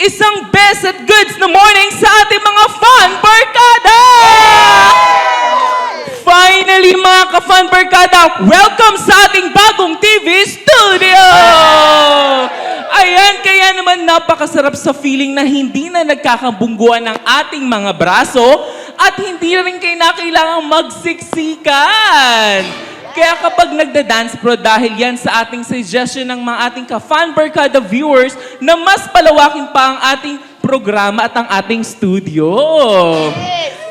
isang best at goods na morning sa ating mga fun barkada! Finally, mga ka-fun barkada, welcome sa ating bagong TV studio! Ayan, kaya naman napakasarap sa feeling na hindi na nagkakabungguan ng ating mga braso at hindi rin kayo na kailangang magsiksikan. Kaya kapag nagda-dance pro dahil yan sa ating suggestion ng mga ating ka-Fun Barkada viewers na mas palawakin pa ang ating programa at ang ating studio.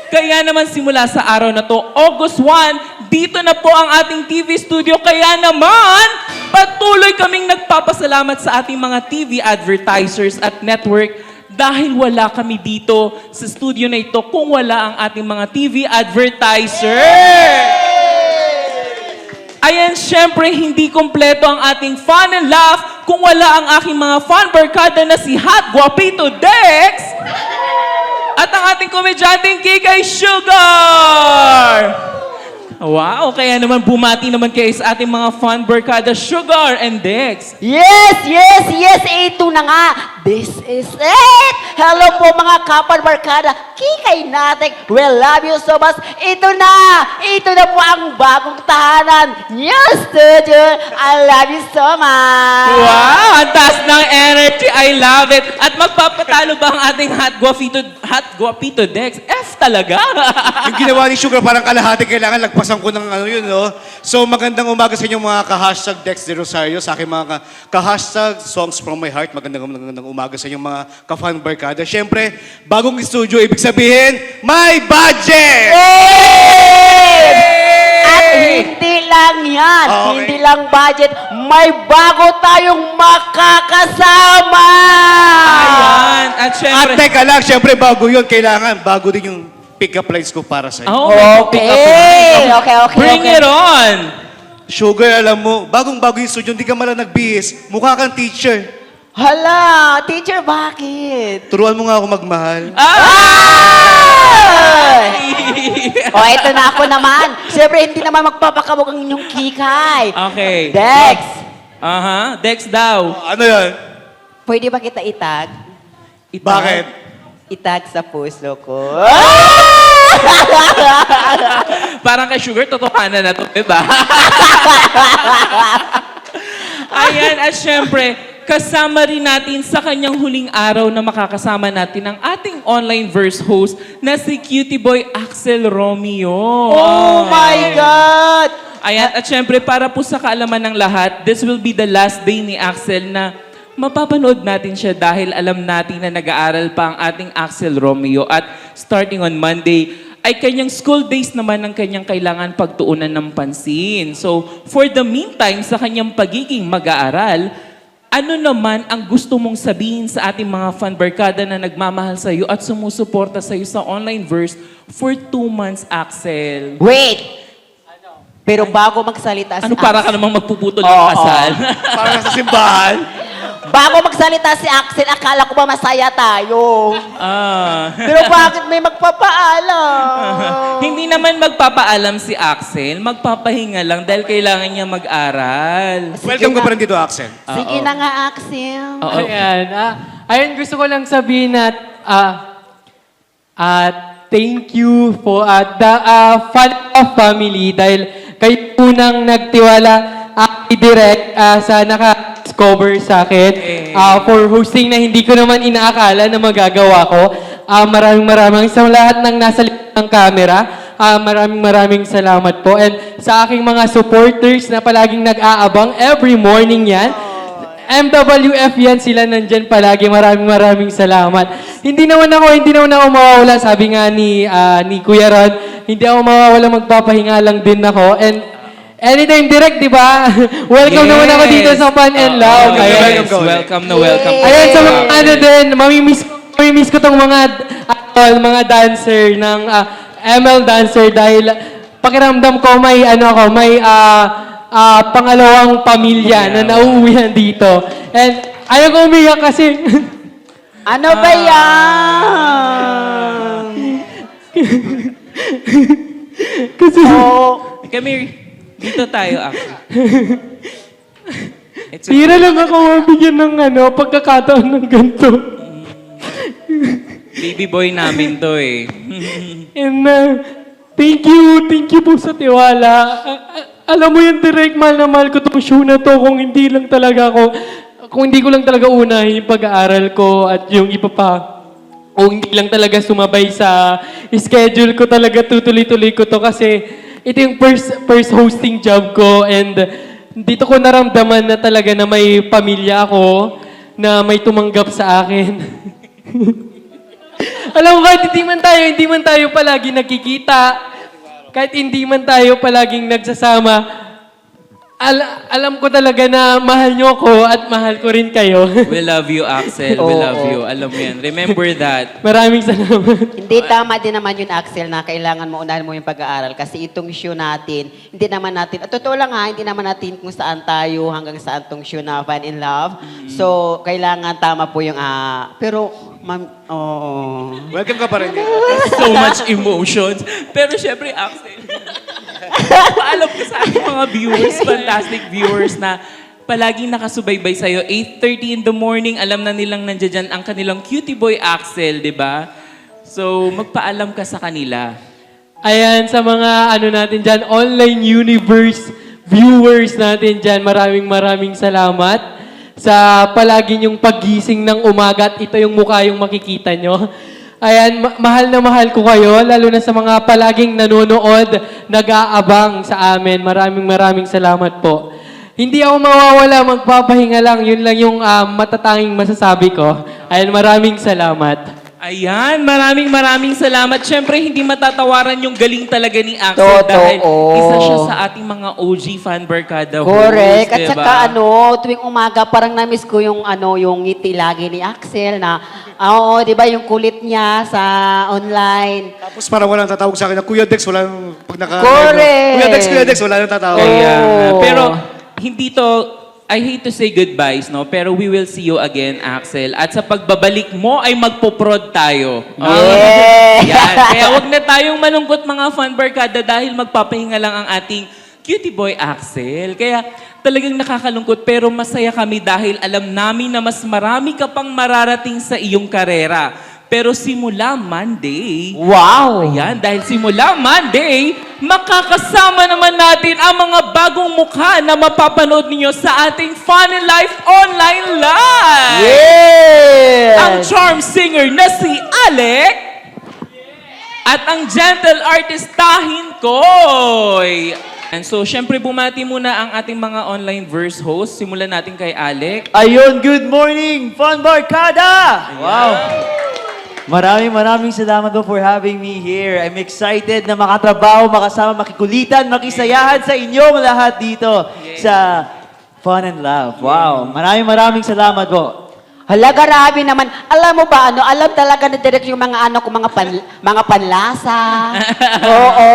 Kaya naman simula sa araw na to, August 1, dito na po ang ating TV studio. Kaya naman, patuloy kaming nagpapasalamat sa ating mga TV advertisers at network dahil wala kami dito sa studio na ito kung wala ang ating mga TV advertiser. Ayan, syempre, hindi kompleto ang ating fun and laugh kung wala ang aking mga fun barkada na si Hot Guapito Dex at ang ating komedyanteng Kikay Sugar! Wow, kaya naman bumati naman kayo sa ating mga fun barkada Sugar and Dex. Yes! Ito na nga. This is it! Hello po mga kapal barkada. Kikay natin. We love you so much. Ito na po ang bagong tahanan. New studio. I love you so much. Wow, ang taas ng energy. I love it. At magpapatalo ba ang ating Hot Guapito Dex? F talaga. Yung ginawa ni Sugar parang kalahati, kailangan lagpasan ko ng ano yun, no? So magandang umaga sa inyong mga ka-hashtag Dex de Rosario, sa aking mga ka-hashtag Songs from my heart. Magandang umaga sa inyong mga ka-fun barkada. Siyempre, bagong studio, ibig sabihin, may budget! At hindi lang yan. Okay. Hindi lang budget. May bago tayong makakasama. Ayan. At At syempre... teka lang, siyempre bago yun, kailangan, bago din yung pick-up lines ko para sa'yo. Okay. Okay. Bring it on! Sugar, alam mo, bagong-bago yung studio, hindi ka malang nagbihis, mukha kang teacher. Hala, teacher, bakit? Turuan mo nga ako magmahal. Ay! O, ito na ako naman. Siyempre, hindi naman magpapakabog ang inyong kikay. Okay. Dex, Dex daw. Ano yan? pwede ba kita itag? Bakit? Itag sa puso ko. Parang kay Sugar, totohanan na to, diba? Ayan, at syempre, kasama rin natin sa kanyang huling araw na makakasama natin ang ating online verse host na si Cutie Boy Axel Romeo. Oh my God! Ayan, at syempre, para po sa kaalaman ng lahat, this will be the last day ni Axel na mapapanood natin siya dahil alam natin na nag-aaral pa ang ating Axel Romeo at starting on Monday, ay kanyang school days naman ang kanyang kailangan pagtuunan ng pansin. So, for the meantime, sa kanyang pagiging mag-aaral, ano naman ang gusto mong sabihin sa ating mga fan barkada na nagmamahal sa iyo at sumusuporta sa iyo sa online verse for 2 months, Axel? Wait! Pero bago magsalita si Ano, para ka Axel, namang magpuputol ng kasal? Para sa simbahan? bago magsalita si Axel, akala ko ba masaya tayo? Pero bakit may magpapaalam? Hindi naman magpapaalam si Axel, magpapahinga lang dahil kailangan niya mag-aral. Welcome ka pa rin dito, Axel. Sige na nga, Axel. Oo. Ayan. Ayun, gusto ko lang sabihin at thank you for the Fun of Family dahil kayo unang nagtiwala direct sa naka-discover sa akin for hosting na hindi ko naman inaakala na magagawa ko. Maraming sa lahat ng nasa likod ng camera. Maraming salamat po. And sa aking mga supporters na palaging nag-aabang every morning yan. MWF yan, sila nandyan palagi. Maraming salamat. Hindi naman ako mawawala. Sabi nga ni Kuya Ron, hindi ako mawawala, magpapahinga lang din ako. And anytime direct, di ba? Welcome naman ako dito sa Fun and Love. Yes, Welcome. welcome na welcome. Yay! Ayan, sa mga ano din, mamimiss ko tong mga dancer ng ML dancer dahil pakiramdam ko may pangalawang pamilya na nauuwihan dito. And ayaw ko umiyak kasi Ano ba yan? kasi Come here. Dito tayo, Axel. It's okay. tira lang ako mabigyan ng pagkakataon ng ganito. Baby boy namin to eh. And thank you po sa tiwala. Alam mo yung direct, mahal na mahal ko tong show na to kung hindi ko lang talaga unahin yung pag-aaral ko at yung iba pa. O hindi lang talaga sumabay sa schedule ko talaga, tutuloy-tuloy ko to kasi ito yung first hosting job ko and dito ko naramdaman na talaga na may pamilya ako na may tumanggap sa akin. Alam mo kahit hindi man tayo palagi nakikita, kahit hindi man tayo palaging nagsasama, alam ko talaga na mahal nyo ko at mahal ko rin kayo. We love you, Axel. We love you. Alam mo yan. Remember that. Maraming salamat. Hindi tama din naman yun, Axel, na kailangan mo unahin mo yung pag-aaral. Kasi itong show natin, hindi naman natin, at totoo lang ha, hindi naman natin kung saan tayo, hanggang saan tong show na Fan in Love. So, kailangan tama po yung, pero, ma'am, Welcome ka pa rin. So much emotions. Pero syempre, Axel, paalam ko sa ating mga viewers, fantastic viewers na palaging nakasubaybay sa'yo. 8:30 in the morning, alam na nilang nandiyan dyan ang kanilang cutie boy Axel, di ba? So, magpaalam ka sa kanila. Ayan, sa mga natin dyan, online universe viewers natin dyan, maraming salamat sa palagi niyong paggising ng umaga at ito yung mukha yung makikita nyo. Ayan, mahal na mahal ko kayo, lalo na sa mga palaging nanonood, nag-aabang sa amin. Maraming salamat po. Hindi ako mawawala, magpapahinga lang. Yun lang yung matatanging masasabi ko. Ayan, maraming salamat. Ayan, maraming salamat. Siyempre, hindi matatawaran yung galing talaga ni Axel Totoo. dahil isa siya sa ating mga OG fan barkada correct. At host, saka diba? tuwing umaga, parang na-miss ko yung yung ngiti lagi ni Axel na, oo, di ba yung kulit niya sa online. Tapos parang walang tatawag sa akin na, Kuya Dex, walang pag naka... Correct. Kuya Dex, wala nang tatawag. Kaya, Oh. pero hindi to, I hate to say goodbyes, no? Pero we will see you again, Axel. At sa pagbabalik mo ay magpo-prod tayo. Yeah. Yan. Kaya wag na tayong malungkot mga fan barkada dahil magpapahinga lang ang ating cutie boy Axel. Kaya talagang nakakalungkot pero masaya kami dahil alam namin na mas marami ka pang mararating sa iyong karera. Pero simula Monday, Wow! ayan, dahil simula Monday, makakasama naman natin ang mga bagong mukha na mapapanood ninyo sa ating Fun in Life Online Live! Yes! Ang charm singer na si Alec at ang gentle artist Tahin Koy. And so, syempre bumati muna ang ating mga online verse host. Simulan natin kay Alec. Ayun, good morning, Fun Barkada! Wow! Maraming salamat po for having me here. I'm excited na makatrabaho, makasama, makikulitan, makisayahan sa inyong lahat dito sa Fun and Love. Wow! Maraming salamat po. Hala, grabe naman. Alam mo ba, alam talaga na direct yung mga mga panlasa. Oo.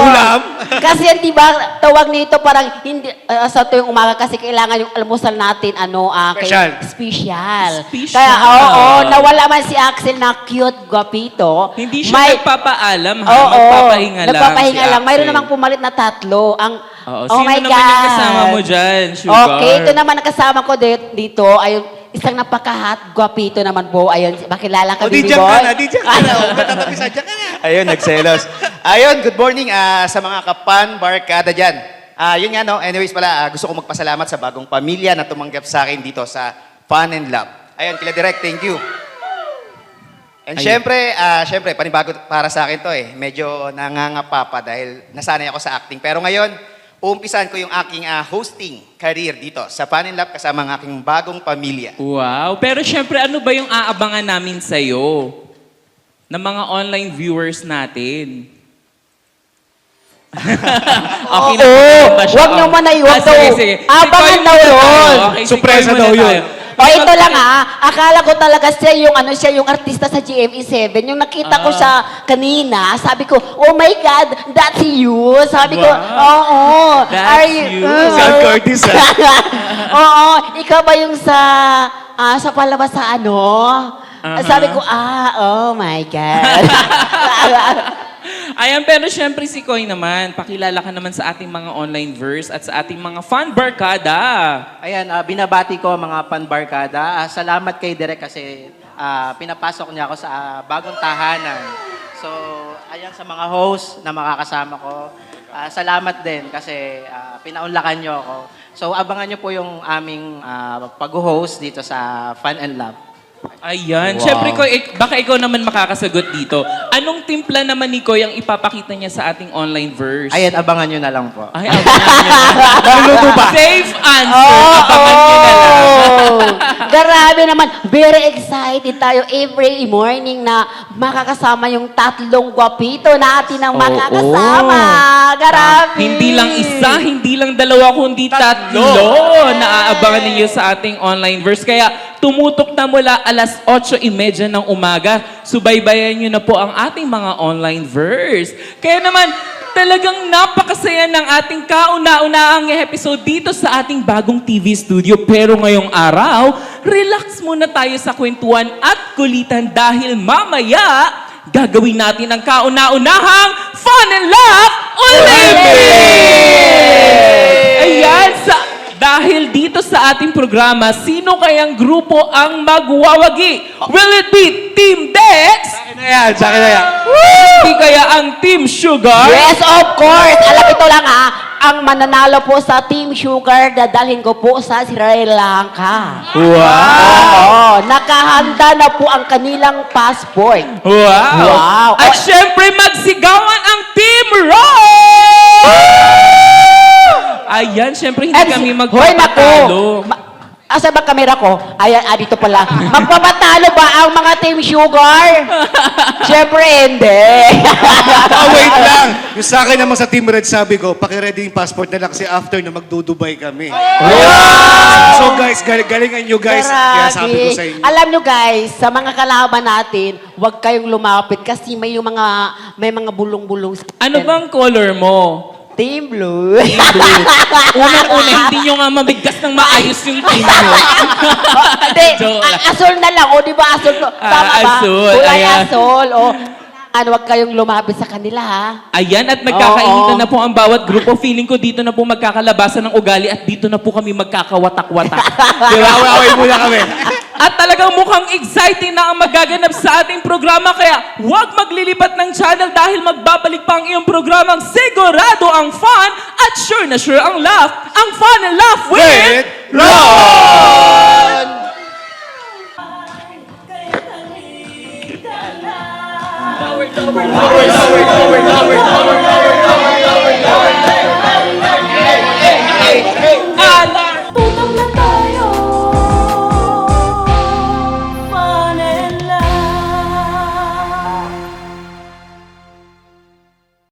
Ulam? Kasi di ba, tawag nito parang hindi, sa tuwing umaga kasi kailangan yung almusal natin, Special. Special. Special. Kaya, nawala man si Axel na cute, guwapito. Hindi siya nagpapaalam, ha? Oo, Magpapahinga lang nagpapahinga si lang. Mayroon Axel. namang pumalit na 3. Ang, Oo. oh Sino my naman God. yung kasama mo dyan, Sugar? Okay, ito naman ang kasama ko dito. Ayun, isang napakahat, guwapito naman po. Ayun, bakilala ka, O, di baby dyan boy? ka na, di dyan ka na. O, matatapisan, dyan ka na. Ayun, nagselos. Ayun, good morning sa mga kapan barkada dyan. Yun nga, no? Anyways pala, gusto ko magpasalamat sa bagong pamilya na tumanggap sa akin dito sa Fun and Love. Ayun, kila Direk, thank you. And syempre, panibago para sa akin to eh. Medyo nangangapa pa dahil nasanay ako sa acting. Pero ngayon, uumpisan ko yung aking hosting career dito sa Fun and Love kasama ng aking bagong pamilya. Wow. Pero syempre, ano ba yung aabangan namin sa'yo? Ng mga online viewers natin? Okay na ba siya? Wag naman na iwan daw. Sige. Abangan Si Koy daw muna yun. tayo. Okay, si Surpresa Koy muna daw yun. tayo. O ito lang akala ko talaga siya yung artista sa GME7. Yung nakita ko siya kanina, sabi ko, oh my God, that's you. Sabi ko, oo. That's you. Sam Curtis, Oo, ikaw ba yung sa palabas sa Sabi ko, oh my God. Ayan, pero syempre si Koy naman, pakilala ka naman sa ating mga online verse at sa ating mga fan barkada. Ayan, binabati ko mga panbarkada. Salamat kay Direk kasi pinapasok niya ako sa bagong tahanan. So, ayan sa mga host na makakasama ko. Salamat din kasi pinaunlakan niyo ako. So, abangan niyo po yung aming pag-host dito sa Fun and Love. Ayan. Siyempre, baka ikaw naman makakasagot dito. Anong timpla naman ni Koy ang ipapakita niya sa ating online verse? Ayan, abangan niyo na lang po. Ay, abangan niyo na. Safe answer. Abangan niyo na lang. Grabe naman. Very excited tayo every morning na makakasama yung tatlong gwapito natin ang makakasama. Grabe. Hindi lang isa, hindi lang dalawa, kundi tatlo na aabangan ninyo sa ating online verse. Kaya tumutok na mula alas 8:30 ng umaga. Subaybayan nyo na po ang ating mga online verse. Kaya naman, talagang napakasaya ng ating kauna-unahang episode dito sa ating bagong TV studio. Pero ngayong araw, relax muna tayo sa kwentuhan at kulitan dahil mamaya, gagawin natin ang kauna-unahang Fun and Love Olympics! Ayan, dahil dito sa ating programa, sino kayang grupo ang magwawagi? Will it be Team Dex? Sa akin na yan. Hindi kaya ang Team Sugar? Yes, of course. Alam ito lang ha, ang mananalo po sa Team Sugar, dadalhin ko po sa Sri Lanka. Oo, nakahanda na po ang kanilang passport. Wow! Wow. At syempre, magsigawan ang Team Roll! Ayan, syempre hindi kami Hoy, magpapatalo. naku. Asa ba kamera ko? Ayan, dito pala. Magpapatalo ba ang mga Team Sugar? Siyempre, hindi. Wait lang. Yung sa akin naman sa Team Red, sabi ko, pakiready yung passport na lang kasi after na magdudubay kami. So guys, galingan nyo guys. Kaya sabi ko sa inyo. Alam nyo guys, sa mga kalaban natin, huwag kayong lumapit kasi may mga bulong-bulong. Ano bang color mo? Team Blue. Unang-una, hindi nyo nga mabigkas ng maayos yung team nyo. Hindi, Joke lang. asol na lang. O, di ba asol? Tama ba? Asol, Kulay ayan. asol. O, huwag kayong lumapit sa kanila, ha? Ayan, at magkakainitan Oo. na po ang bawat grupo. Feeling ko dito na po magkakalabasan ng ugali at dito na po kami magkakawatak-watak. Diba? Away muna kami. At talagang mukhang exciting na ang magaganap sa ating programa. Kaya huwag maglilipat ng channel dahil magbabalik pa ang iyong programang sigurado ang fun at sure na sure ang laugh. Ang fun and laugh with... Roll!